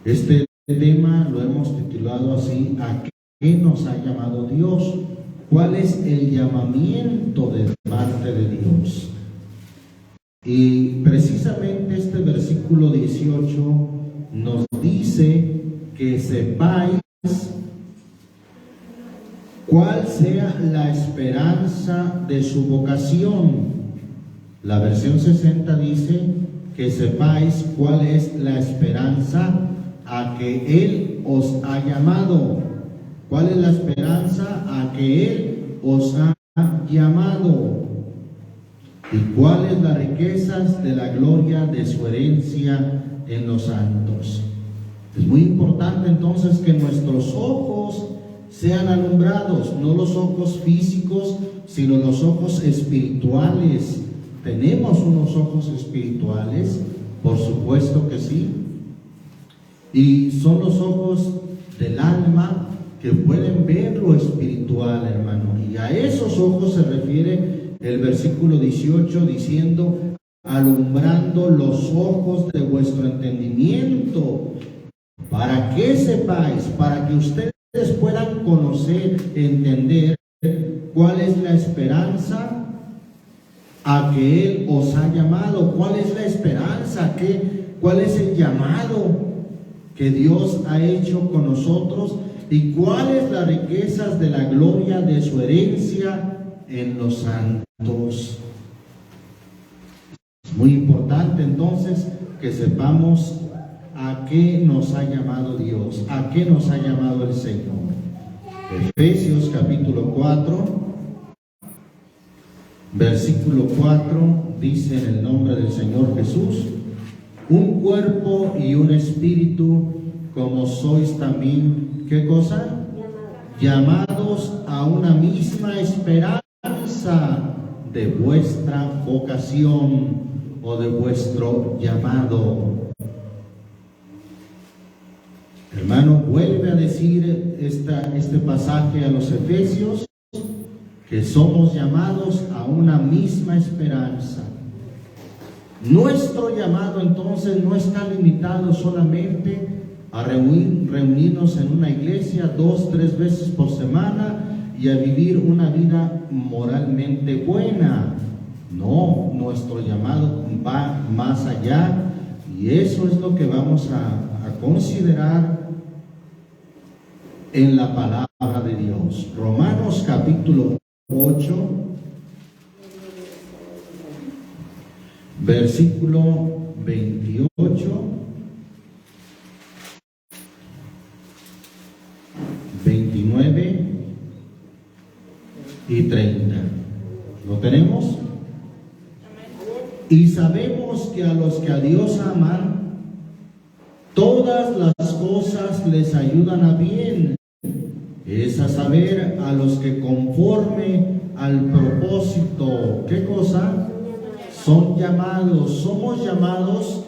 Este tema lo hemos titulado así: ¿a qué nos ha llamado Dios? ¿Cuál es el llamamiento de parte de Dios? Y precisamente este versículo 18 nos dice que sepáis cuál sea la esperanza de su vocación. La versión 60 dice que sepáis cuál es la esperanza a que Él os ha llamado. ¿Cuál es la esperanza a que Él os ha llamado? ¿Y cuáles las riquezas de la gloria de su herencia en los santos? Es muy importante entonces que nuestros ojos sean alumbrados, no los ojos físicos, sino los ojos espirituales. ¿Tenemos unos ojos espirituales? Por supuesto que sí. Y son los ojos del alma que pueden ver lo espiritual, hermano. Y a esos ojos se refiere el versículo 18 diciendo: alumbrando los ojos de vuestro entendimiento, para que sepáis, para que ustedes puedan conocer, entender cuál es la esperanza a que Él os ha llamado. ¿Cuál es la esperanza? ¿Cuál es el llamado que Dios ha hecho con nosotros? ¿Y cuáles las riquezas de la gloria de su herencia en los santos? Es muy importante entonces que sepamos a qué nos ha llamado Dios, a qué nos ha llamado el Señor. Efesios capítulo 4, versículo 4, dice en el nombre del Señor Jesús: un cuerpo y un espíritu, como sois también, ¿qué cosa? Llamados a una misma esperanza de vuestra vocación o de vuestro llamado. Hermano, vuelve a decir este pasaje a los Efesios que somos llamados a una misma esperanza. Nuestro llamado entonces no está limitado solamente a reunirnos en una iglesia 2-3 veces por semana y a vivir una vida moralmente buena. No, nuestro llamado va más allá, y eso es lo que vamos a considerar en la palabra de Dios. Romanos capítulo 8, versículo 28, 29 y 30. ¿Lo tenemos? Y sabemos que a los que a Dios aman, todas las cosas les ayudan a bien. Es a saber, a los que conforme al propósito, ¿qué cosa? Son llamados. Somos llamados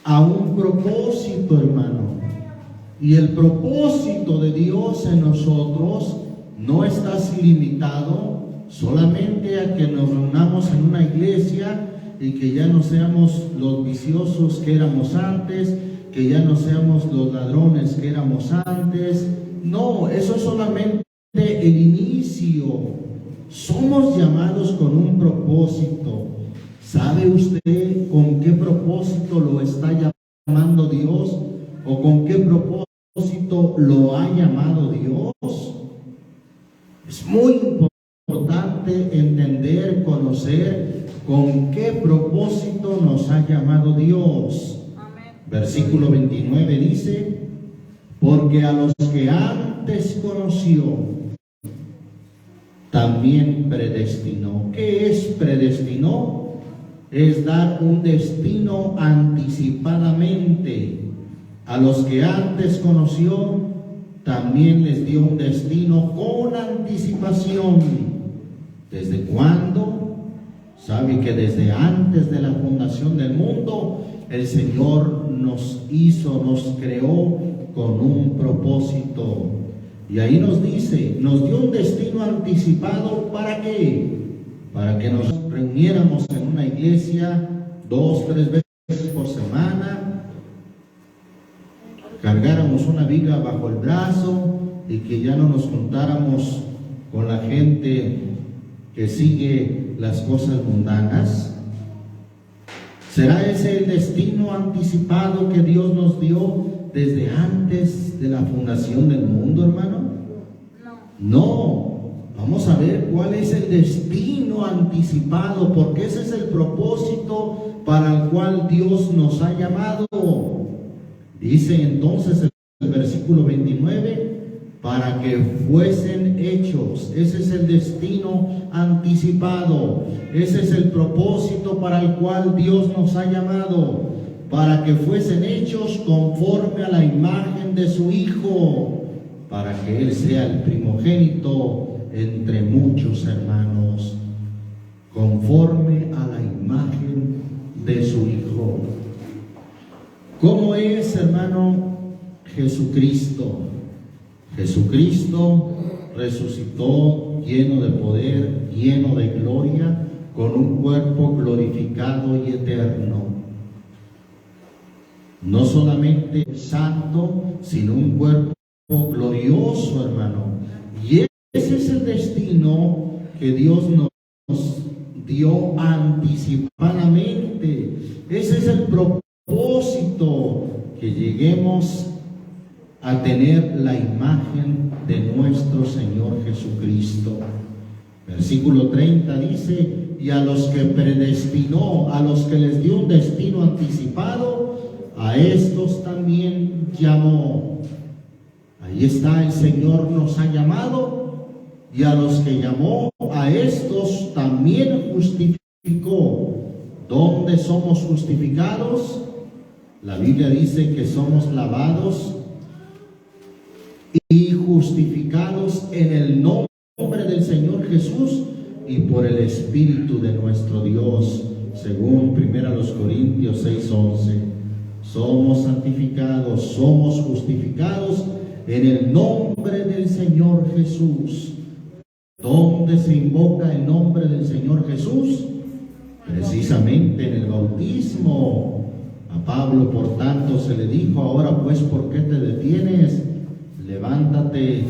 a un propósito, hermano. Y el propósito de Dios en nosotros no está limitado solamente a que nos reunamos en una iglesia y que ya no seamos los viciosos que éramos antes, que ya no seamos los ladrones que éramos antes. No, eso es solamente el inicio. Somos llamados con un propósito. ¿Sabe usted con qué propósito lo está llamando Dios? ¿O con qué propósito lo ha llamado Dios? Es muy importante entender, conocer con qué propósito nos ha llamado Dios. Amén. Versículo 29 dice: porque a los que antes conoció, también predestinó. ¿Qué es predestinó? Es dar un destino anticipadamente. A los que antes conoció, también les dio un destino con anticipación. ¿Desde cuándo? Sabe que desde antes de la fundación del mundo, el Señor nos hizo, nos creó con un propósito. Y ahí nos dice, nos dio un destino anticipado. ¿Para qué? Para que nos reuniéramos en una iglesia 2-3 veces por semana bajo el brazo y que ya no nos juntáramos con la gente que sigue las cosas mundanas? ¿Será ese el destino anticipado que Dios nos dio desde antes de la fundación del mundo, hermano? No. Vamos a ver cuál es el destino anticipado, porque ese es el propósito para el cual Dios nos ha llamado. Dice entonces el versículo 29, para que fuesen hechos. Ese es el destino anticipado. Ese es el propósito para el cual Dios nos ha llamado, para que fuesen hechos conforme a la imagen de su Hijo, para que Él sea el primogénito entre muchos hermanos, conforme a la imagen de su Hijo. ¿Cómo es, hermano, Jesucristo? Jesucristo resucitó lleno de poder, lleno de gloria, con un cuerpo glorificado y eterno. No solamente santo, sino un cuerpo glorioso, hermano. Y ese es el destino que Dios nos dio anticipadamente. Ese es el propósito, que lleguemos a tener la imagen de nuestro Señor Jesucristo. Versículo 30 dice: y a los que predestinó, a los que les dio un destino anticipado, a estos también llamó. Ahí está, el Señor nos ha llamado, y a los que llamó, a estos también justificó. ¿Dónde somos justificados? La Biblia dice que somos lavados y justificados en el nombre del Señor Jesús y por el Espíritu de nuestro Dios, según 1 Corintios 6:11. Somos santificados, somos justificados en el nombre del Señor Jesús. ¿Dónde se invoca el nombre del Señor Jesús? Precisamente en el bautismo. A Pablo, por tanto, se le dijo: ahora pues, ¿por qué te detienes? Levántate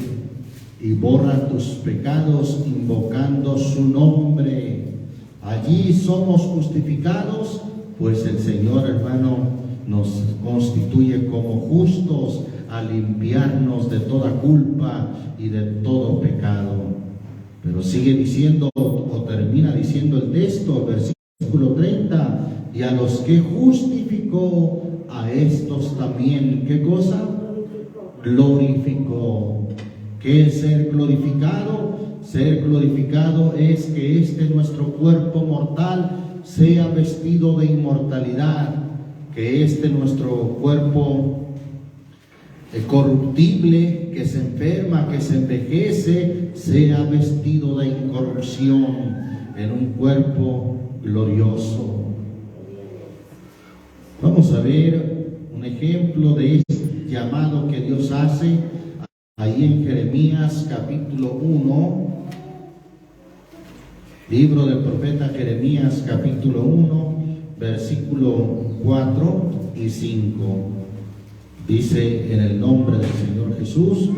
y borra tus pecados invocando su nombre. Allí somos justificados, pues el Señor, hermano, nos constituye como justos al limpiarnos de toda culpa y de todo pecado. Pero sigue diciendo, o termina diciendo el texto, versículo 30, y a los que justificó, a estos también, ¿qué cosa? Glorificó. ¿Qué es ser glorificado? Ser glorificado es que nuestro cuerpo mortal sea vestido de inmortalidad, que nuestro cuerpo corruptible, que se enferma, que se envejece, sea vestido de incorrupción en un cuerpo glorioso. Vamos a ver un ejemplo de este llamado que Dios hace ahí en Jeremías capítulo 1, libro del profeta Jeremías capítulo 1, versículo 4 y 5. Dice: en el nombre del Señor Jesús,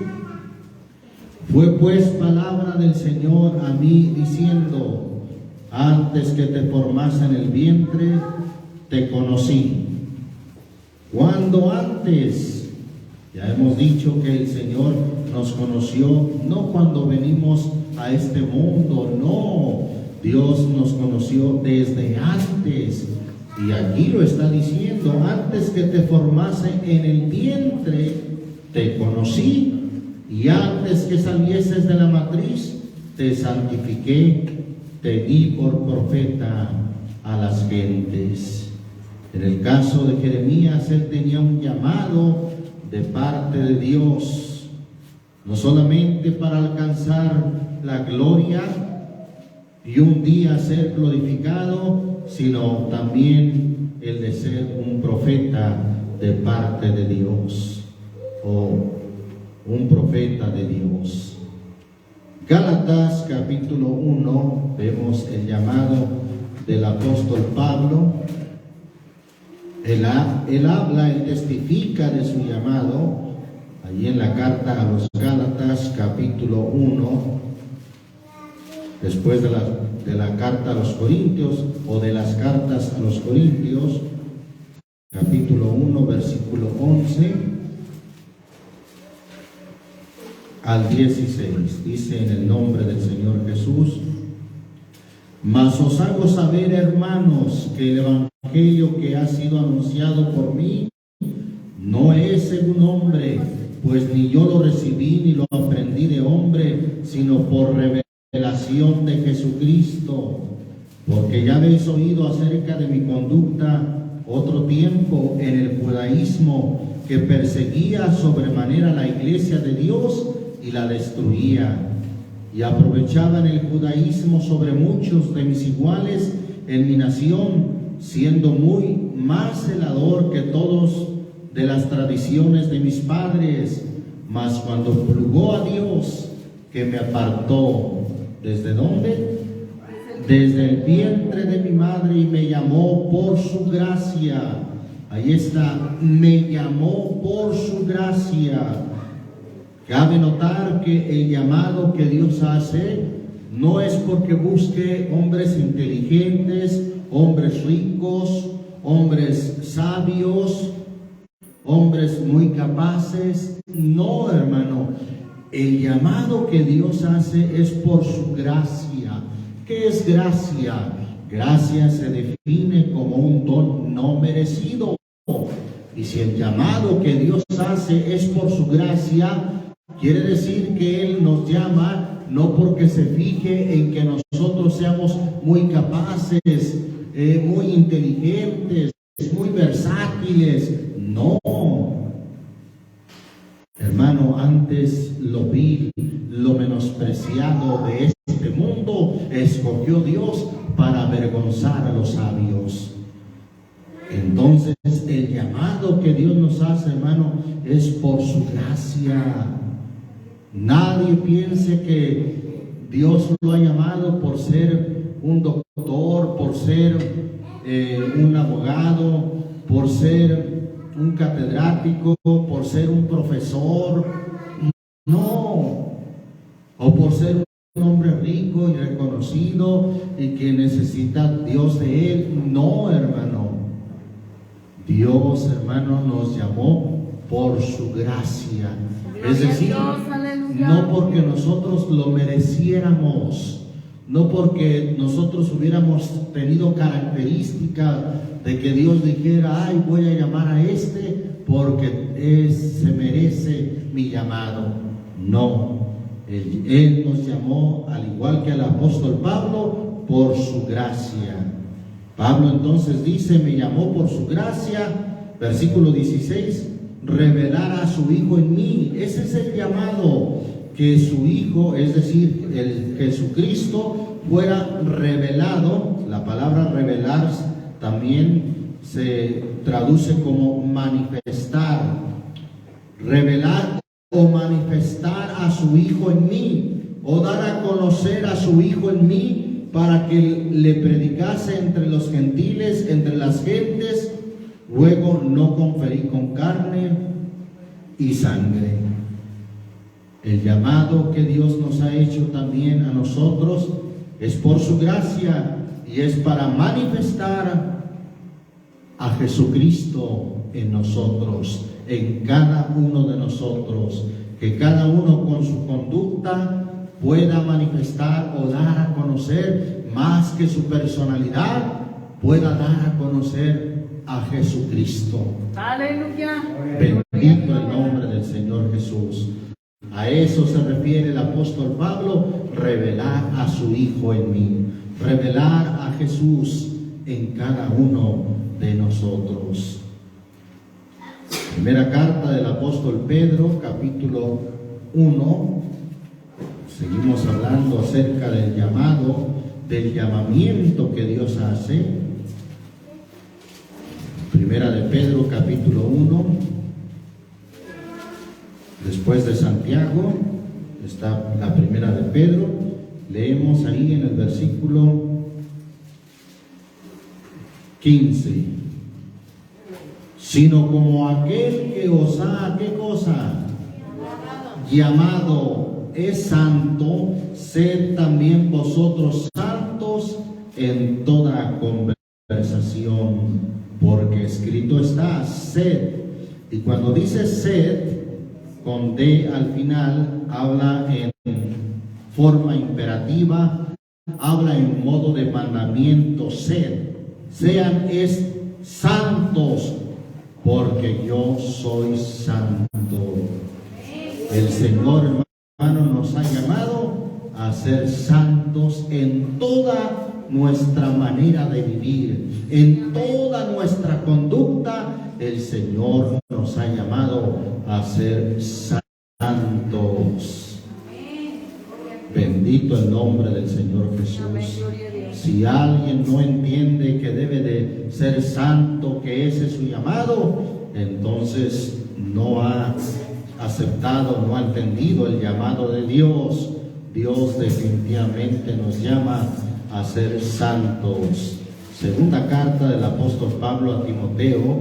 fue pues palabra del Señor a mí diciendo: antes que te formase en el vientre, te conocí. ¿Cuándo antes? Ya hemos dicho que el Señor nos conoció no cuando venimos a este mundo, no. Dios nos conoció desde antes. Y aquí lo está diciendo: antes que te formase en el vientre, te conocí. Y antes que salieses de la matriz, te santifiqué, te di por profeta a las gentes. En el caso de Jeremías, él tenía un llamado de parte de Dios, no solamente para alcanzar la gloria y un día ser glorificado, sino también el de ser un profeta de parte de Dios, o un profeta de Dios. Gálatas capítulo 1, vemos el llamado del apóstol Pablo. Él habla, él testifica de su llamado. Allí en la carta a los Gálatas, capítulo 1, después de la carta a los Corintios, o de las cartas a los Corintios, capítulo 1, versículo 11 al 16, dice en el nombre del Señor Jesús: mas os hago saber, hermanos, que el evangelio que ha sido anunciado por mí no es según hombre, pues ni yo lo recibí ni lo aprendí de hombre, sino por revelación de Jesucristo. Porque ya habéis oído acerca de mi conducta otro tiempo en el judaísmo, que perseguía sobremanera la iglesia de Dios y la destruía, y aprovechaba en el judaísmo sobre muchos de mis iguales en mi nación, siendo muy más celador que todos de las tradiciones de mis padres. Mas cuando plugó a Dios, que me apartó, ¿desde dónde? Desde el vientre de mi madre, y me llamó por su gracia. Ahí está, me llamó por su gracia. Cabe notar que el llamado que Dios hace no es porque busque hombres inteligentes, hombres ricos, hombres sabios, hombres muy capaces. No, hermano, el llamado que Dios hace es por su gracia. ¿Qué es gracia? Gracia se define como un don no merecido. Y si el llamado que Dios hace es por su gracia, quiere decir que Él nos llama no porque se fije en que nosotros seamos muy capaces, muy inteligentes, muy versátiles. No, hermano, antes lo vil, lo menospreciado de este mundo, escogió Dios para avergonzar a los sabios. Entonces, el llamado que Dios nos hace, hermano, es por su gracia. Nadie piense que Dios lo ha llamado por ser un doctor, por ser un abogado, por ser un catedrático, por ser un profesor. No. O por ser un hombre rico y reconocido y que necesita Dios de él. No, hermano. Dios, hermano, nos llamó por su gracia. Es decir, no porque nosotros lo mereciéramos, no porque nosotros hubiéramos tenido características de que Dios dijera, ay, voy a llamar a este porque se merece mi llamado. No, Él nos llamó, al igual que al apóstol Pablo, por su gracia. Pablo entonces dice, me llamó por su gracia, versículo 16, revelar a su Hijo en mí. Ese es el llamado, que su Hijo, es decir, el Jesucristo, fuera revelado. La palabra revelar también se traduce como manifestar. Revelar o manifestar a su Hijo en mí, o dar a conocer a su Hijo en mí, para que le predicase entre los gentiles, entre las gentes. Luego no conferí con carne y sangre. El llamado que Dios nos ha hecho también a nosotros es por su gracia y es para manifestar a Jesucristo en nosotros, en cada uno de nosotros, que cada uno con su conducta pueda manifestar o dar a conocer, más que su personalidad, pueda dar a conocer a Jesucristo. Aleluya. Bendito el nombre del Señor Jesús. A eso se refiere el apóstol Pablo, revelar a su Hijo en mí, revelar a Jesús en cada uno de nosotros. Primera carta del apóstol Pedro, capítulo 1. Seguimos hablando acerca del llamado, del llamamiento que Dios hace. Primera de Pedro, capítulo 1. Después de Santiago está la primera de Pedro. Leemos ahí en el versículo 15. Sino como aquel que os ha, ¿qué cosa? llamado es santo, sed también vosotros santos en toda conversación, porque escrito está, sed. Y cuando dice sed, con D al final, habla en forma imperativa, habla en modo de mandamiento, sed. Sean santos, porque yo soy santo. El Señor, hermano, nos ha llamado a ser santos en toda nuestra manera de vivir, en toda nuestra conducta. El Señor nos ha llamado a ser santos. Bendito el nombre del Señor Jesús. Si alguien no entiende que debe de ser santo, que ese es su llamado, entonces no ha aceptado, no ha entendido el llamado de Dios. Dios definitivamente nos llama a ser santos. Segunda carta del apóstol Pablo a Timoteo,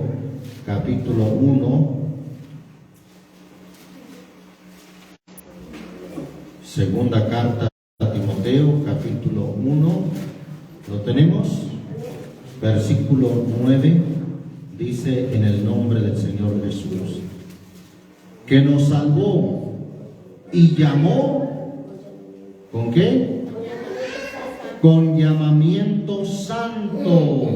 capítulo 1. Segunda carta a Timoteo, capítulo 1. ¿Lo tenemos? Versículo 9. Dice: en el nombre del Señor Jesús, que nos salvó y llamó, ¿con qué? Con llamamiento santo.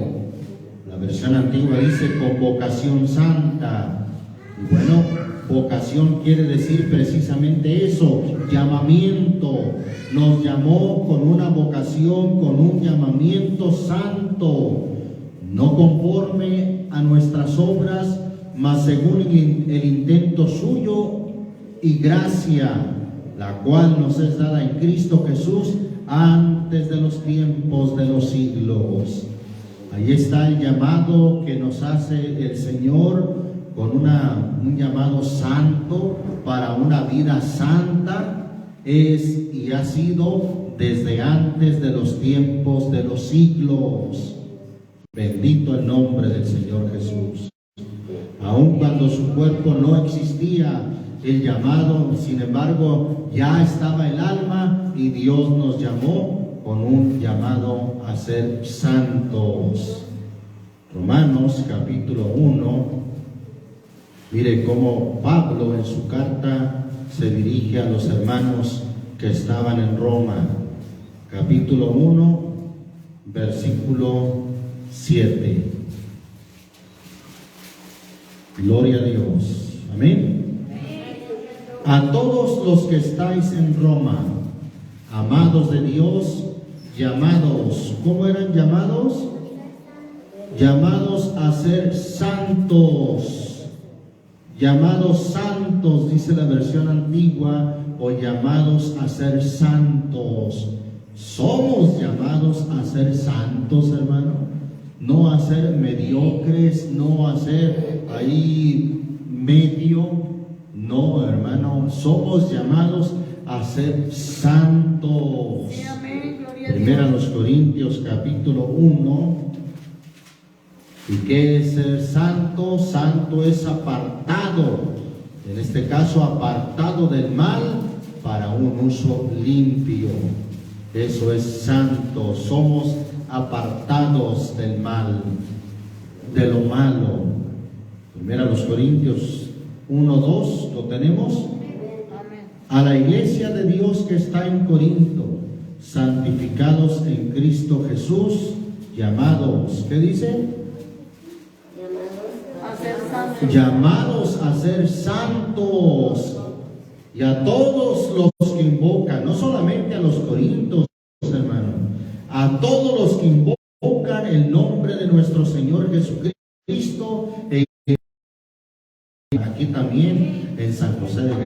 La versión antigua dice con vocación santa. Y bueno, vocación quiere decir precisamente eso, llamamiento. Nos llamó con una vocación, con un llamamiento santo, no conforme a nuestras obras, mas según el intento suyo y gracia, la cual nos es dada en Cristo Jesús antes de los tiempos de los siglos. Ahí está el llamado que nos hace el Señor, con un llamado santo para una vida santa. Es y ha sido desde antes de los tiempos de los siglos. Bendito el nombre del Señor Jesús. Aun cuando su cuerpo no existía, el llamado, sin embargo, ya estaba el alma, y Dios nos llamó con un llamado a ser santos. Romanos capítulo 1. Mire cómo Pablo en su carta se dirige a los hermanos que estaban en Roma. Capítulo 1, versículo 7. Gloria a Dios. Amén. A todos los que estáis en Roma, amados de Dios, llamados, ¿cómo eran llamados? Llamados a ser santos. Llamados santos, dice la versión antigua, o llamados a ser santos. Somos llamados a ser santos, hermano. No a ser mediocres, no a ser ahí medio. No, hermano, somos llamados a ser santos. Primera a los Corintios capítulo 1. ¿Y qué es ser santo? Santo es apartado, en este caso apartado del mal para un uso limpio. Eso es santo. Somos apartados del mal, de lo malo. Primera a los Corintios 1:2, ¿lo tenemos? A la iglesia de Dios que está en Corinto, santificados en Cristo Jesús, llamados, ¿qué dice? Llamados a ser santos. Y a todos los que invocan, no solamente a los corintios, hermano, a todos los que invocan el nombre de nuestro Señor Jesucristo, aquí también en San José de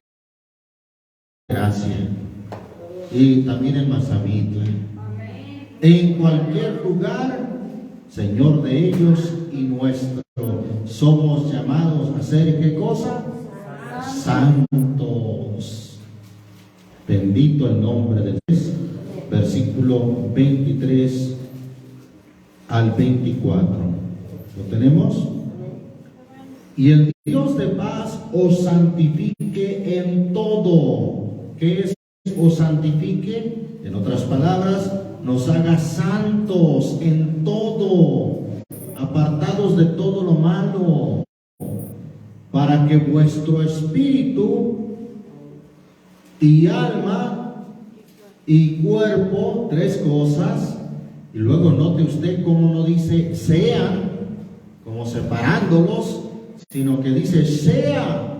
Gracia y también en Mazamitla, en cualquier lugar, Señor de ellos y nuestro, somos llamados a ser, ¿qué cosa? Santos. Bendito el nombre de Dios. Versículo 23 al 24. ¿Lo tenemos? Y el Dios de paz os santifique en todo. ¿Qué es os santifique? En otras palabras, nos haga santos en todo, apartados de todo lo malo, para que vuestro espíritu y alma y cuerpo, tres cosas, y luego note usted cómo no dice sean, como separándolos, sino que dice sea,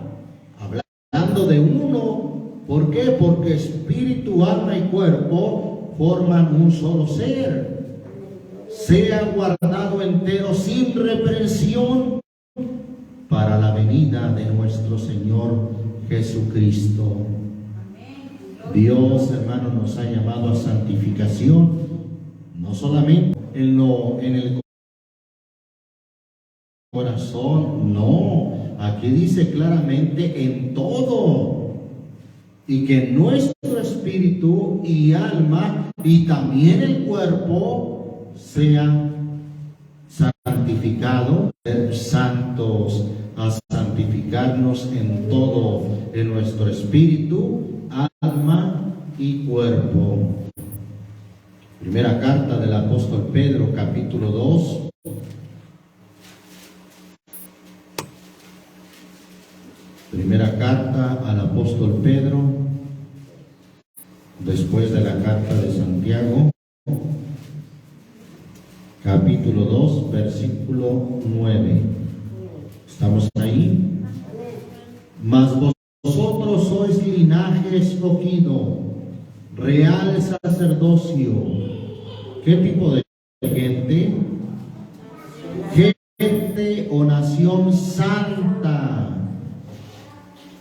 hablando de uno. ¿Por qué? Porque espíritu, alma y cuerpo forman un solo ser. Sea guardado entero sin reprensión para la venida de nuestro Señor Jesucristo. Dios, hermano, nos ha llamado a santificación, no solamente en el corazón, no, aquí dice claramente en todo, y que nuestro espíritu y alma y también el cuerpo sean santificados, ser santos, a santificarnos en todo, en nuestro espíritu, alma y cuerpo. Primera carta del apóstol Pedro, capítulo 2. Primera carta al apóstol Pedro, después de la carta de Santiago, capítulo 2, versículo 9. ¿Estamos ahí? Mas vosotros sois linaje escogido, real sacerdocio. ¿Qué tipo de gente? Gente o nación santa,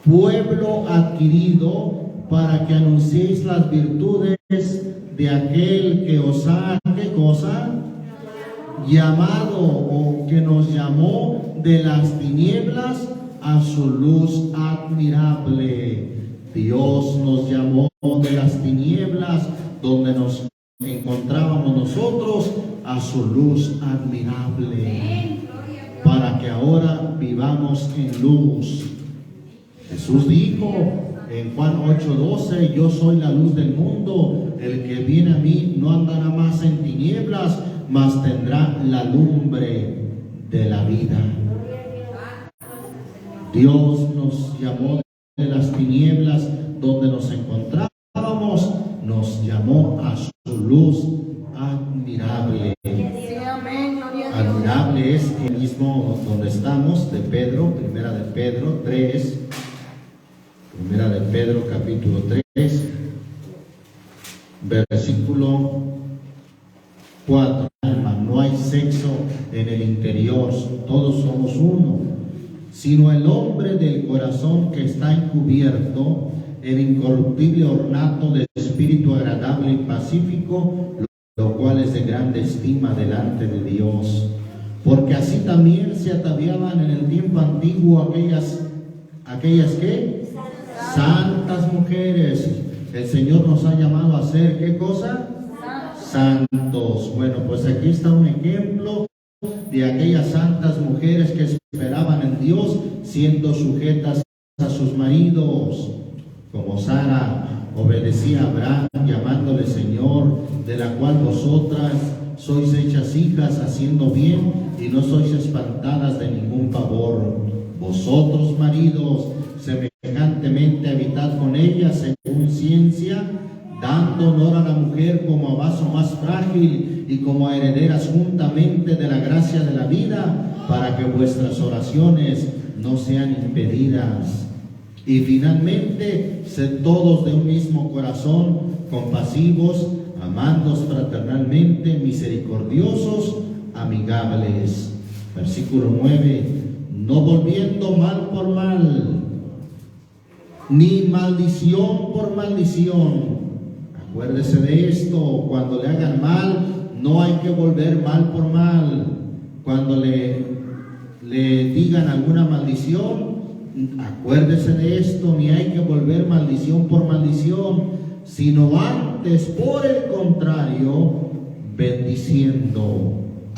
pueblo adquirido, para que anunciéis las virtudes de aquel que os ha, ¿qué cosa? Llamado, o que nos llamó de las tinieblas a su luz admirable. Dios nos llamó de las tinieblas, donde nos encontrábamos nosotros, a su luz admirable, para que ahora vivamos en luz. Jesús dijo en Juan 8:12, yo soy la luz del mundo, el que viene a mí no andará más en tinieblas, mas tendrá la lumbre de la vida. Dios nos llamó de las tinieblas donde nos encontrábamos, nos llamó a su luz admirable. Admirable es el mismo donde estamos, de Pedro, primera de Pedro 3, primera de Pedro capítulo 3, versículo 4. No hay sexo en el interior, todos somos uno, sino el hombre del corazón que está encubierto, el incorruptible ornato de espíritu agradable y pacífico, lo cual es de grande estima delante de Dios. Porque así también se ataviaban en el tiempo antiguo aquellas ¿qué? Santas mujeres. El Señor nos ha llamado a ser, ¿qué cosa? Santos. Bueno, pues aquí está un ejemplo de aquellas santas mujeres que esperaban en Dios, siendo sujetas a sus maridos, como Sara obedecía a Abraham, llamándole Señor, de la cual vosotras sois hechas hijas, haciendo bien, y no sois espantadas de ningún pavor. Vosotros, maridos, semejantemente habitad con ellas según ciencia, dando honor a la mujer como a vaso más frágil y como a herederas juntamente de la gracia de la vida, para que vuestras oraciones no sean impedidas. Y finalmente, sed todos de un mismo corazón, compasivos, amándoos fraternalmente, misericordiosos, amigables. Versículo 9, no volviendo mal por mal, ni maldición por maldición. Acuérdese de esto, cuando le hagan mal, no hay que volver mal por mal. Cuando le digan alguna maldición, acuérdese de esto, ni hay que volver maldición por maldición, sino antes, por el contrario, bendiciendo.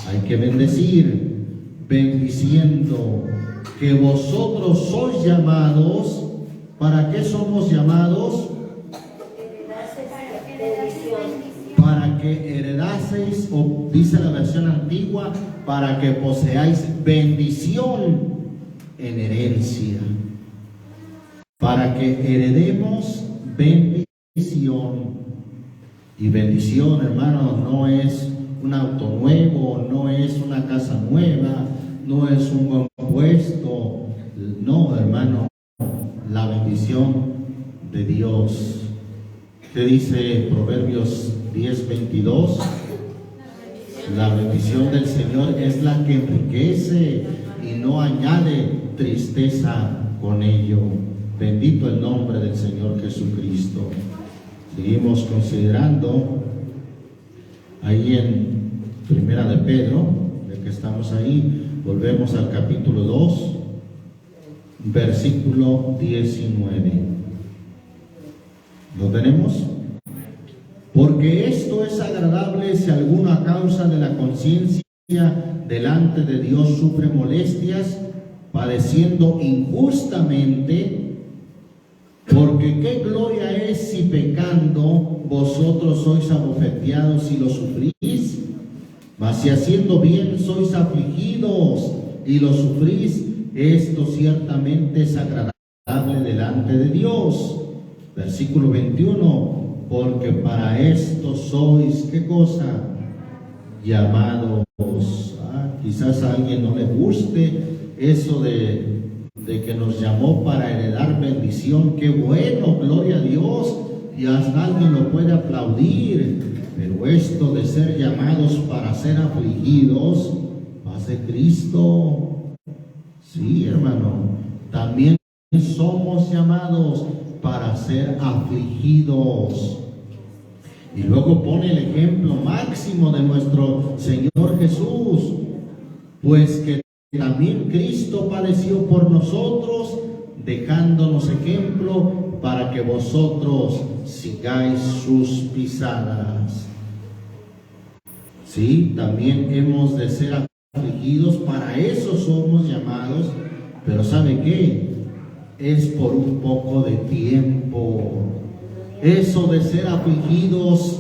Hay que bendecir, bendiciendo, que vosotros sois llamados. ¿Para qué somos llamados? Para que heredaseis, o dice la versión antigua, para que poseáis bendición en herencia. Para que heredemos bendición. Y bendición, hermanos, no es un auto nuevo, no es una casa nueva, no es un buen puesto. No, hermano, la bendición de Dios. ¿Qué dice Proverbios 10:22? La bendición del Señor es la que enriquece y no añade tristeza con ello. Bendito el nombre del Señor Jesucristo. Seguimos considerando ahí en Primera de Pedro, de que estamos ahí, volvemos al capítulo 2, versículo 19. ¿Lo tenemos? Porque esto es agradable si alguno a causa de la conciencia delante de Dios sufre molestias, padeciendo injustamente. Porque qué gloria es si pecando vosotros sois abofeteados y lo sufrís, mas si haciendo bien sois afligidos y lo sufrís, esto ciertamente es agradable delante de Dios. Versículo 21, porque para esto sois, ¿qué cosa? Llamados. Quizás a alguien no le guste eso de que nos llamó para heredar bendición. Qué bueno, gloria a Dios, y hasta alguien lo puede aplaudir. Pero esto de ser llamados para ser afligidos, paz de Cristo. Sí, hermano, también somos llamados para ser afligidos. Y luego pone el ejemplo máximo de nuestro Señor Jesús, pues que también Cristo padeció por nosotros, dejándonos ejemplo para que vosotros sigáis sus pisadas. Sí, también hemos de ser afligidos, para eso somos llamados, pero ¿sabe qué? Es por un poco de tiempo. Eso de ser afligidos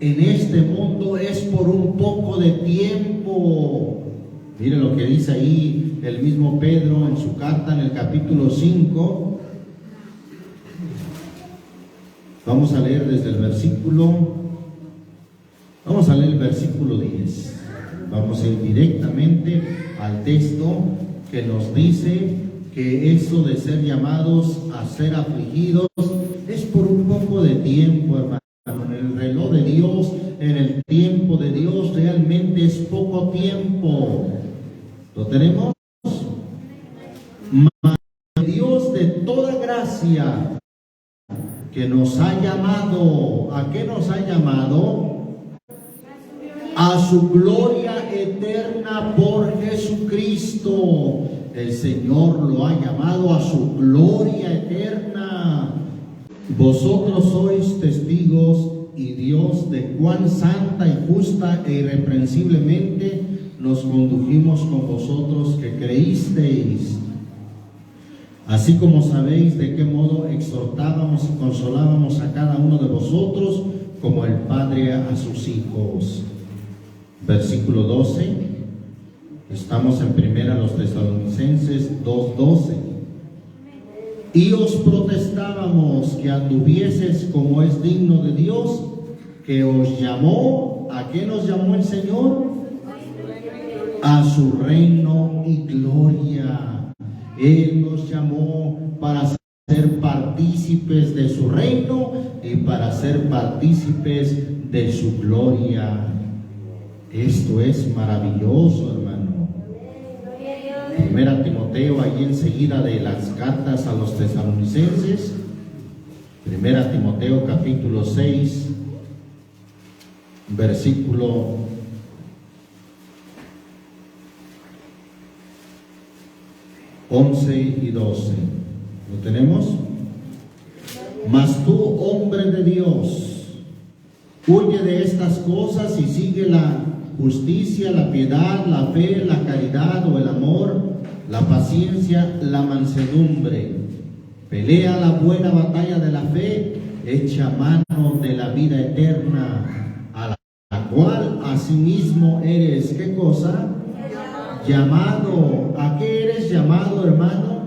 en este mundo es por un poco de tiempo. Mire lo que dice ahí el mismo Pedro en su carta en el capítulo 5. Vamos a leer desde el versículo, vamos a leer el versículo 10. Vamos a ir directamente al texto que nos dice que eso de ser llamados a ser afligidos es por un poco de tiempo, hermano. En el reloj de Dios, en el tiempo de Dios, realmente es poco tiempo. ¿Lo tenemos? Mas Dios de toda gracia, que nos ha llamado, ¿a qué nos ha llamado? A su gloria eterna por Jesucristo. El Señor lo ha llamado a su gloria eterna. Vosotros sois testigos, y Dios, de cuán santa y justa e irreprensiblemente nos condujimos con vosotros que creísteis. Así como sabéis de qué modo exhortábamos y consolábamos a cada uno de vosotros, como el Padre a sus hijos. Versículo 12. Estamos en Primera los Tesalonicenses 2:12. Y os protestábamos que anduvieses como es digno de Dios, que os llamó. ¿A qué nos llamó el Señor? A su reino y gloria. Él nos llamó para ser partícipes de su reino y para ser partícipes de su gloria. Esto es maravilloso, hermano. Primera Timoteo, ahí enseguida de las cartas a los tesalonicenses. Primera Timoteo capítulo 6, versículo 11 y 12. ¿Lo tenemos? Mas tú, hombre de Dios, huye de estas cosas y sigue la justicia, la piedad, la fe, la caridad o el amor, la paciencia, la mansedumbre. Pelea la buena batalla de la fe, echa mano de la vida eterna, a la cual asimismo eres, ¿qué cosa? Llamado. ¿A qué eres llamado, hermano?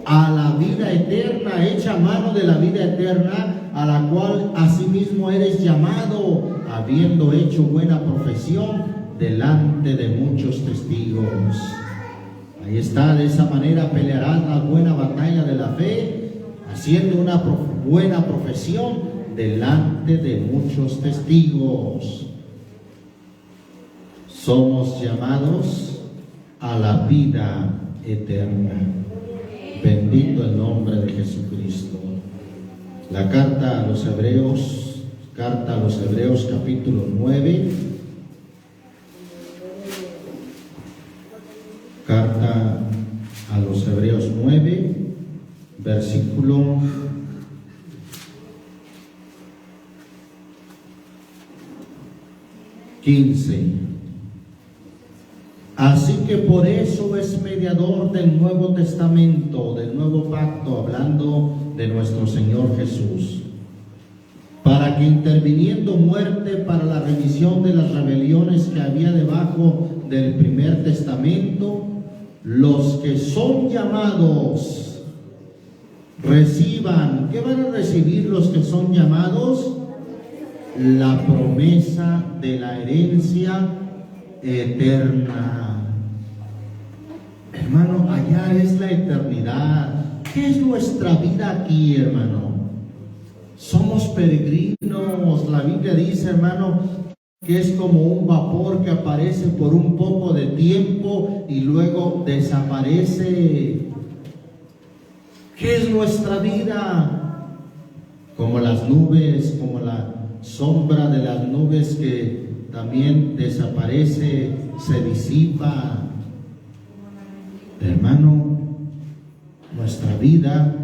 A la vida eterna. Echa mano de la vida eterna, a la cual asimismo eres llamado, habiendo hecho buena profesión delante de muchos testigos. Ahí está, de esa manera pelearás la buena batalla de la fe, haciendo una buena profesión delante de muchos testigos. Somos llamados a la vida eterna. Bendito el nombre de Jesucristo. La carta a los Hebreos capítulo 9. Carta a los Hebreos 9, versículo 15. Así que por eso es mediador del Nuevo Testamento, del Nuevo Pacto, hablando de nuestro Señor Jesús, para que interviniendo muerte para la remisión de las rebeliones que había debajo del primer testamento, los que son llamados reciban. ¿Qué van a recibir los que son llamados? La promesa de la herencia eterna. Hermano, allá es la eternidad. ¿Qué es nuestra vida aquí, hermano? Somos peregrinos. La Biblia dice, hermano, que es como un vapor que aparece por un poco de tiempo y luego desaparece. ¿Qué es nuestra vida? Como las nubes, como la sombra de las nubes que también desaparece, se disipa. Hermano, nuestra vida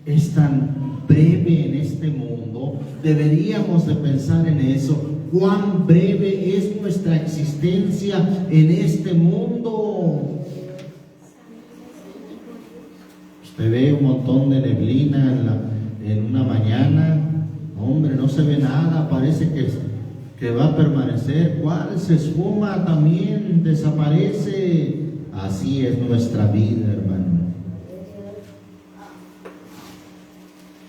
es tan breve en este mundo. Deberíamos de pensar en eso. Cuán breve es nuestra existencia en este mundo. Usted ve un montón de neblina en una mañana. Hombre, no se ve nada, parece que va a permanecer. ¿Cuál? Se esfuma también, desaparece. Así es nuestra vida, hermano.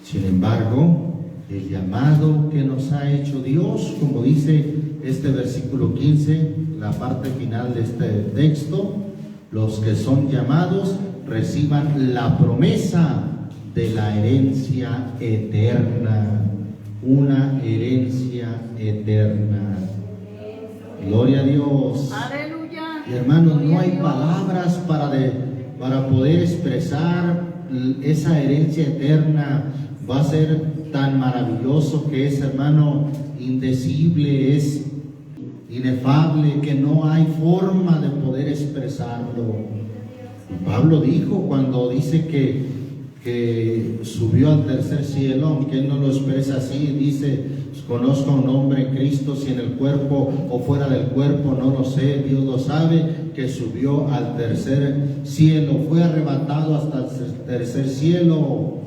Sin embargo, el llamado que nos ha hecho Dios, como dice este versículo 15, la parte final de este texto, los que son llamados reciban la promesa de la herencia eterna, una herencia eterna. Gloria a Dios. Aleluya. Y hermanos, no hay palabras para poder expresar esa herencia eterna. Va a ser tan maravilloso que es, hermano, indecible, es inefable, que no hay forma de poder expresarlo. Y Pablo dijo, cuando dice que subió al tercer cielo, aunque él no lo expresa así, dice, conozco a un hombre en Cristo, si en el cuerpo o fuera del cuerpo, no lo sé, Dios lo sabe, que subió al tercer cielo, fue arrebatado hasta el tercer cielo.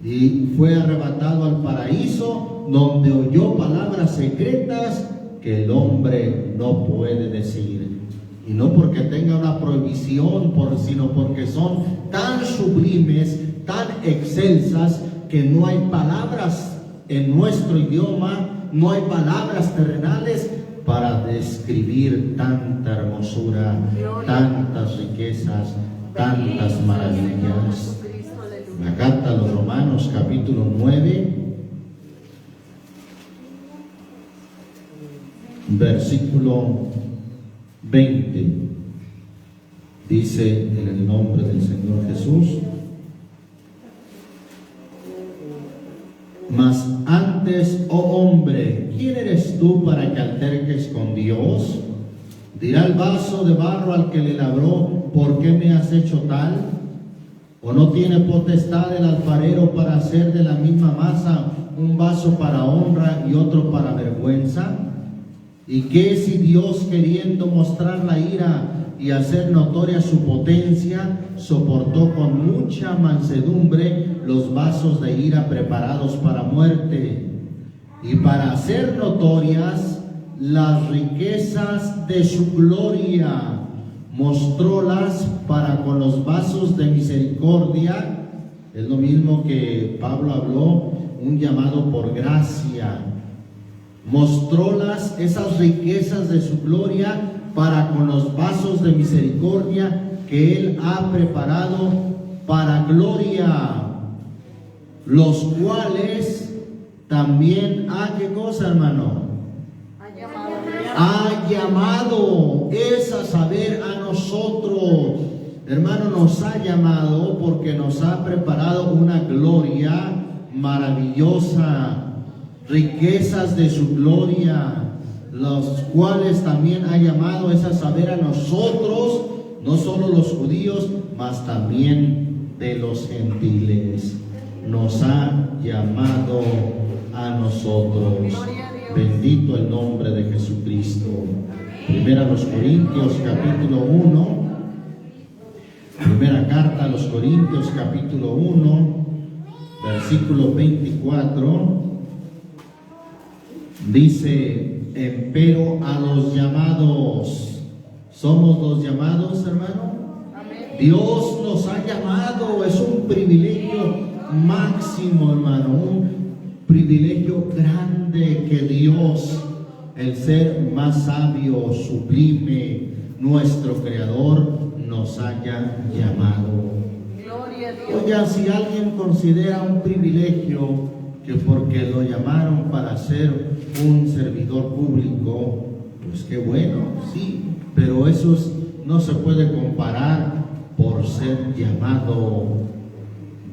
Y fue arrebatado al paraíso, donde oyó palabras secretas que el hombre no puede decir. Y no porque tenga una prohibición, sino porque son tan sublimes, tan excelsas, que no hay palabras en nuestro idioma, no hay palabras terrenales para describir tanta hermosura, tantas riquezas, tantas maravillas. La carta a los Romanos, capítulo 9, versículo 20, dice en el nombre del Señor Jesús: mas antes, oh hombre, ¿quién eres tú para que alterques con Dios? Dirá el vaso de barro al que le labró, ¿por qué me has hecho tal? ¿O no tiene potestad el alfarero para hacer de la misma masa un vaso para honra y otro para vergüenza? ¿Y qué si Dios, queriendo mostrar la ira y hacer notoria su potencia, soportó con mucha mansedumbre los vasos de ira preparados para muerte, y para hacer notorias las riquezas de su gloria, mostrólas para con los vasos de misericordia. Es lo mismo que Pablo habló, un llamado por gracia. Mostrólas, esas riquezas de su gloria, para con los vasos de misericordia que Él ha preparado para gloria, los cuales también ¿qué cosa, hermano? Ha llamado, es a saber, a nosotros. Hermano, nos ha llamado porque nos ha preparado una gloria maravillosa, riquezas de su gloria, los cuales también ha llamado, es a saber, a nosotros, no solo los judíos, mas también de los gentiles. Nos ha llamado a nosotros. Bendito el nombre de Jesucristo. Primera a los Corintios, capítulo 1. Primera carta a los Corintios, capítulo 1, versículo 24. Dice: empero a los llamados. ¿Somos los llamados, hermano? Amén. Dios nos ha llamado. Es un privilegio máximo, hermano, un privilegio grande que Dios, el ser más sabio, sublime, nuestro Creador, nos haya llamado. Gloria a Dios. Oiga, si alguien considera un privilegio que porque lo llamaron para ser un servidor público, pues qué bueno, sí, pero eso no se puede comparar por ser llamado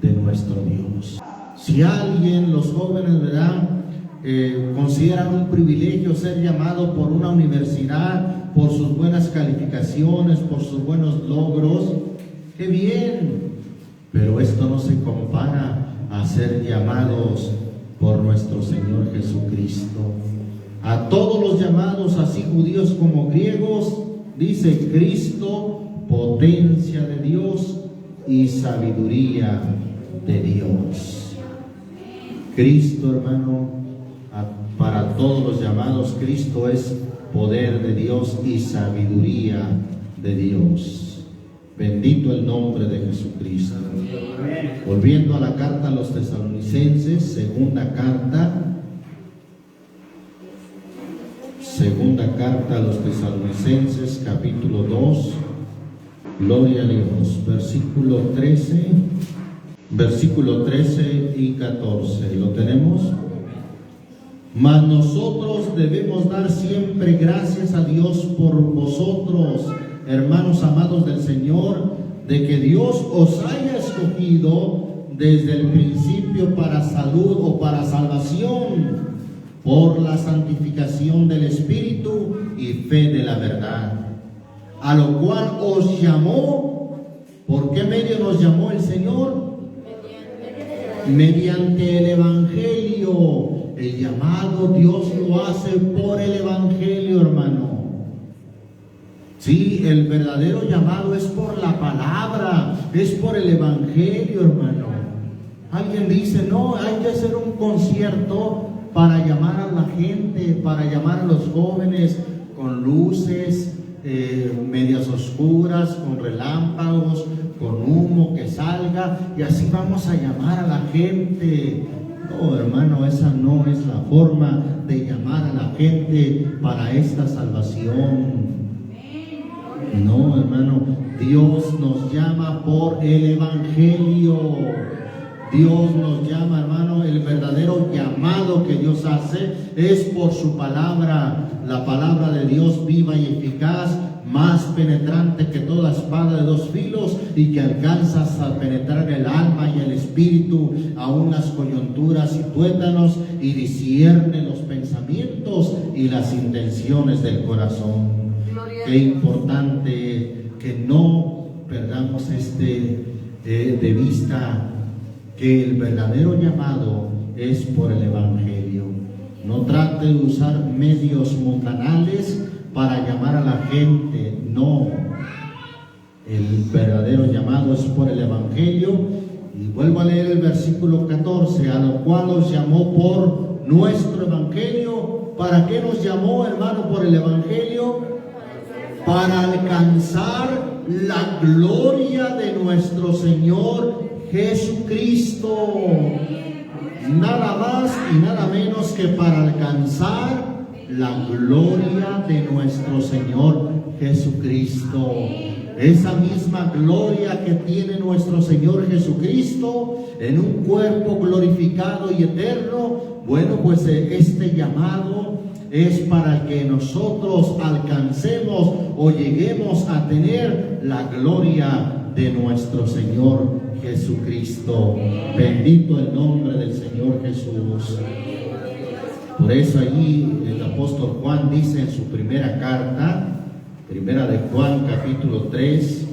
de nuestro Dios. Si alguien, los jóvenes, ¿verdad?, consideran un privilegio ser llamado por una universidad, por sus buenas calificaciones, por sus buenos logros, qué bien, pero esto no se compara a ser llamados por nuestro Señor Jesucristo. A todos los llamados, así judíos como griegos, dice Cristo, potencia de Dios y sabiduría de Dios. Cristo, hermano, para todos los llamados, Cristo es poder de Dios y sabiduría de Dios. Bendito el nombre de Jesucristo. Volviendo a la carta a los tesalonicenses, segunda carta a los tesalonicenses, capítulo 2, gloria a Dios, versículo 13 y 14, ¿lo tenemos? Mas nosotros debemos dar siempre gracias a Dios por vosotros, hermanos amados del Señor, de que Dios os haya escogido desde el principio para salud o para salvación, por la santificación del Espíritu y fe de la verdad, a lo cual os llamó. ¿Por qué medio nos llamó el Señor? Mediante el Evangelio. El llamado Dios lo hace por el Evangelio, hermano. Sí, el verdadero llamado es por la palabra, es por el Evangelio, hermano. Alguien dice, no, hay que hacer un concierto para llamar a la gente, para llamar a los jóvenes con luces medias oscuras, con relámpagos, con humo que salga, y así vamos a llamar a la gente. No, hermano, esa no es la forma de llamar a la gente para esta salvación. No, hermano, Dios nos llama por el Evangelio. Dios nos llama, hermano, el verdadero llamado que Dios hace es por su palabra, la palabra de Dios viva y eficaz, más penetrante que toda espada de dos filos, y que alcanza a penetrar el alma y el espíritu, aún las coyunturas y tuétanos, y discierne los pensamientos y las intenciones del corazón. Qué importante que no perdamos de vista que el verdadero llamado es por el Evangelio. No trate de usar medios mundanales para llamar a la gente, no. El verdadero llamado es por el Evangelio. Y vuelvo a leer el versículo 14, a lo cual os llamó por nuestro Evangelio. ¿Para qué nos llamó, hermano, por el Evangelio? Para alcanzar la gloria de nuestro Señor Jesucristo. Nada más y nada menos que para alcanzar la gloria de nuestro Señor Jesucristo. Esa misma gloria que tiene nuestro Señor Jesucristo en un cuerpo glorificado y eterno. Bueno, pues este llamado es para que nosotros alcancemos o lleguemos a tener la gloria de nuestro Señor Jesucristo. Bendito el nombre del Señor Jesús. Por eso allí el apóstol Juan dice en su primera carta, Primera de Juan, capítulo 3,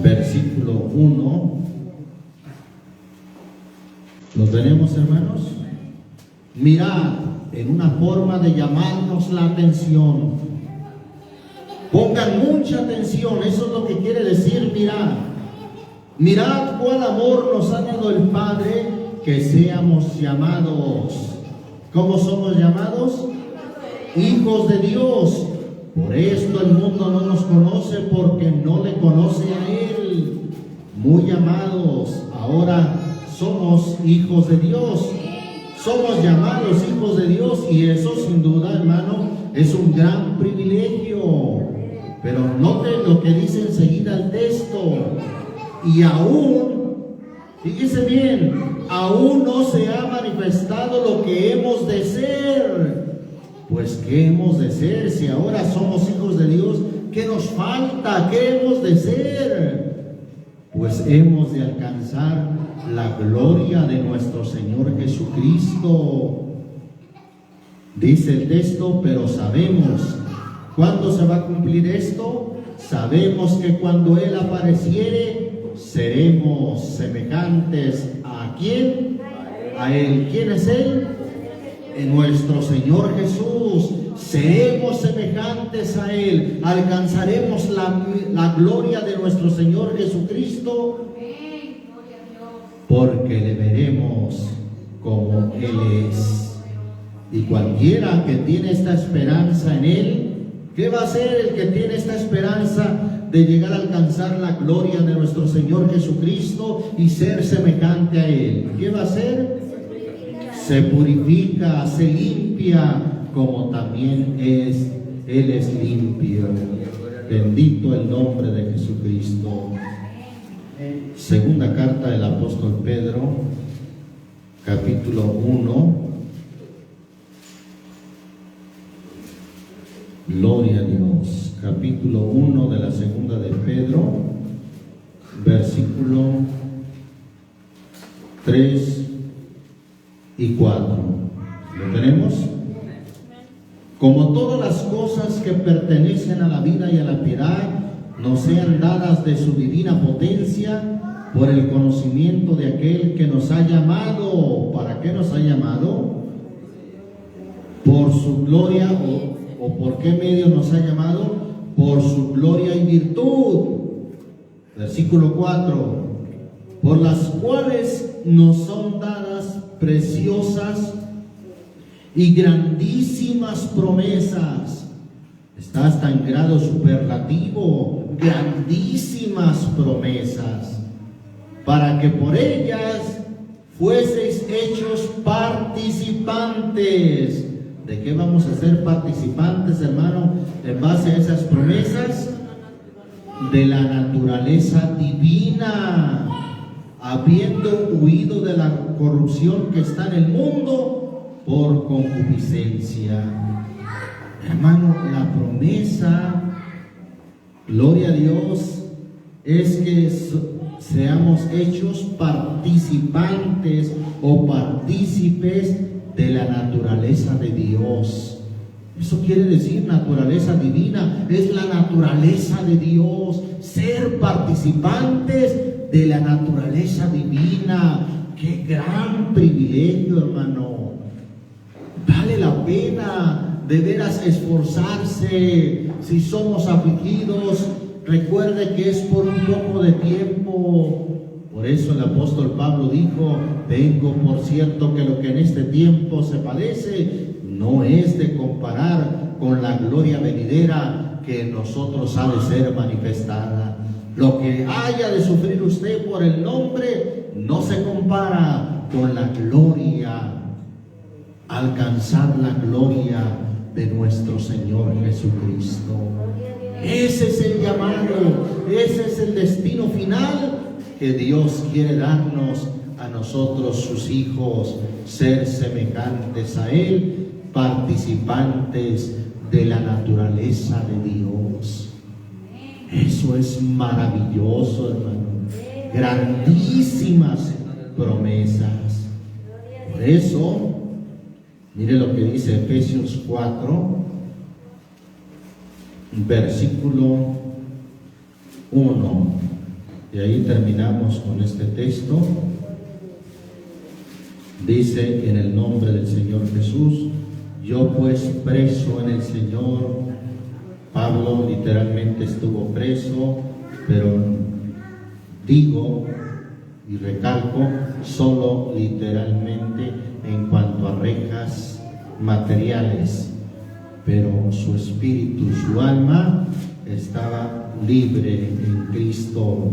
versículo 1. ¿Lo tenemos, hermanos? Mirad, en una forma de llamarnos la atención. Pongan mucha atención, eso es lo que quiere decir mirad. Mirad cuál amor nos ha dado el Padre, que seamos llamados. ¿Cómo somos llamados? Hijos de Dios. Por esto el mundo no nos conoce, porque no le conoce a Él. Muy amados, ahora somos hijos de Dios. Somos llamados hijos de Dios, y eso sin duda, hermano, es un gran privilegio. Pero note lo que dice enseguida el texto. Y aún, fíjese bien, aún no se ha manifestado lo que hemos de ser. Pues ¿qué hemos de ser? Si ahora somos hijos de Dios, ¿qué nos falta? ¿Qué hemos de ser? Pues hemos de alcanzar la gloria de nuestro Señor Jesucristo. Dice el texto, pero sabemos. ¿Cuándo se va a cumplir esto? Sabemos que cuando Él apareciere, seremos semejantes ¿a quién? A Él. ¿Quién es Él? En nuestro Señor Jesús. Seremos semejantes a Él. Alcanzaremos la gloria de nuestro Señor Jesucristo, porque le veremos como Él es. Y cualquiera que tiene esta esperanza en Él, ¿qué va a hacer el que tiene esta esperanza de llegar a alcanzar la gloria de nuestro Señor Jesucristo y ser semejante a Él? ¿Qué va a hacer? Se purifica, se limpia, como también Él es limpio. Bendito el nombre de Jesucristo. Segunda carta del apóstol Pedro, capítulo 1. Gloria a Dios. Capítulo 1 de la segunda de Pedro, versículo 3 y 4. ¿Lo tenemos? Como todas las cosas que pertenecen a la vida y a la piedad nos sean dadas de su divina potencia, por el conocimiento de aquel que nos ha llamado. ¿Para qué nos ha llamado? Por su gloria, o por qué medio nos ha llamado, por su gloria y virtud. Versículo 4. Por las cuales nos son dadas preciosas y grandísimas promesas. Está hasta en grado superlativo. Grandísimas promesas, para que por ellas fueseis hechos participantes. ¿De qué vamos a ser participantes, hermano? En base a esas promesas, de la naturaleza divina, habiendo huido de la corrupción que está en el mundo por concupiscencia. Hermano, la promesa, gloria a Dios, es que seamos hechos participantes o partícipes de la naturaleza de Dios. Eso quiere decir naturaleza divina, es la naturaleza de Dios, ser participantes de la naturaleza divina. Qué gran privilegio, hermano. Vale la pena de veras esforzarse. Si somos afligidos, recuerde que es por un poco de tiempo. Por eso el apóstol Pablo dijo: tengo por cierto que lo que en este tiempo se padece no es de comparar con la gloria venidera que en nosotros ha de ser manifestada. Lo que haya de sufrir usted por el nombre no se compara con la gloria, alcanzar la gloria de nuestro Señor Jesucristo. Ese es el llamado, ese es el destino final que Dios quiere darnos a nosotros, sus hijos, ser semejantes a Él, participantes de la naturaleza de Dios. Eso es maravilloso, hermano. Grandísimas promesas. Por eso, mire lo que dice Efesios 4, versículo 1. Y ahí terminamos con este texto. Dice: en el nombre del Señor Jesús, yo pues preso en el Señor. Pablo literalmente estuvo preso, pero digo y recalco, solo literalmente en cuanto a rejas materiales, pero su espíritu, su alma estaba libre en Cristo.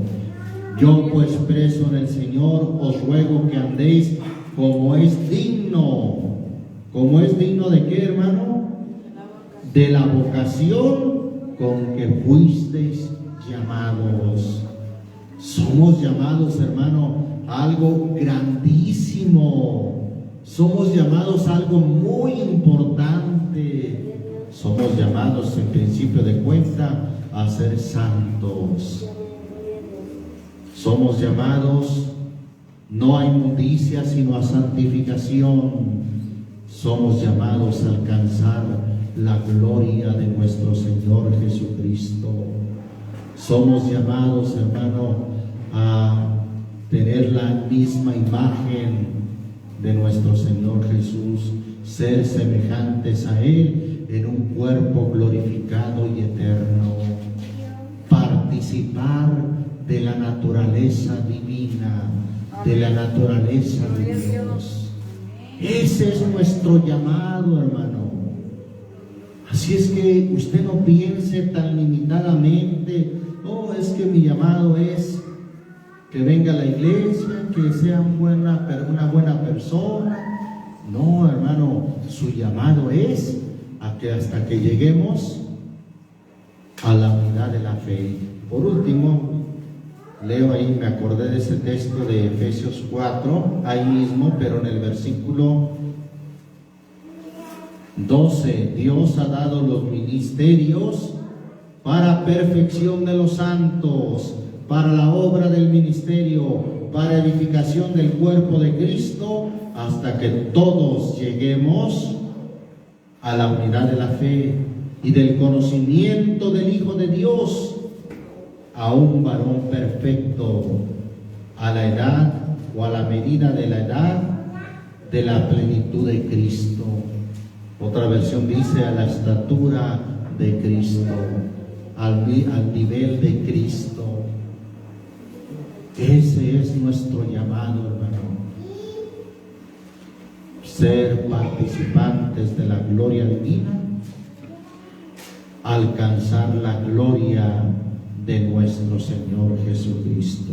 Yo pues preso en el Señor, os ruego que andéis como es digno. ¿Como es digno de qué, hermano? De la vocación con que fuisteis llamados. Somos llamados, hermano, a algo grandísimo. Somos llamados a algo muy importante. Somos llamados, en principio de cuenta, a ser santos. Somos llamados no a inmundicia, sino a santificación. Somos llamados a alcanzar la gloria de nuestro Señor Jesucristo. Somos llamados, hermano, a tener la misma imagen de nuestro Señor Jesús, ser semejantes a Él en un cuerpo glorificado y eterno, participar de la naturaleza divina, de la naturaleza de Dios. Ese es nuestro llamado, hermano. Así es que usted no piense tan limitadamente: oh, es que mi llamado es que venga a la iglesia, que sea una buena persona. No, hermano, su llamado es a que hasta que lleguemos a la unidad de la fe. Por último, leo ahí, me acordé de ese texto de Efesios 4, ahí mismo, pero en el versículo 12, Dios ha dado los ministerios para perfección de los santos, para la obra del ministerio, para edificación del cuerpo de Cristo, hasta que todos lleguemos a la unidad de la fe y del conocimiento del Hijo de Dios, a un varón perfecto, a la edad o a la medida de la edad de la plenitud de Cristo. Otra versión dice: a la estatura de Cristo, al nivel de Cristo. Ese es nuestro llamado, hermano. Ser participantes de la gloria divina, alcanzar la gloria de nuestro Señor Jesucristo.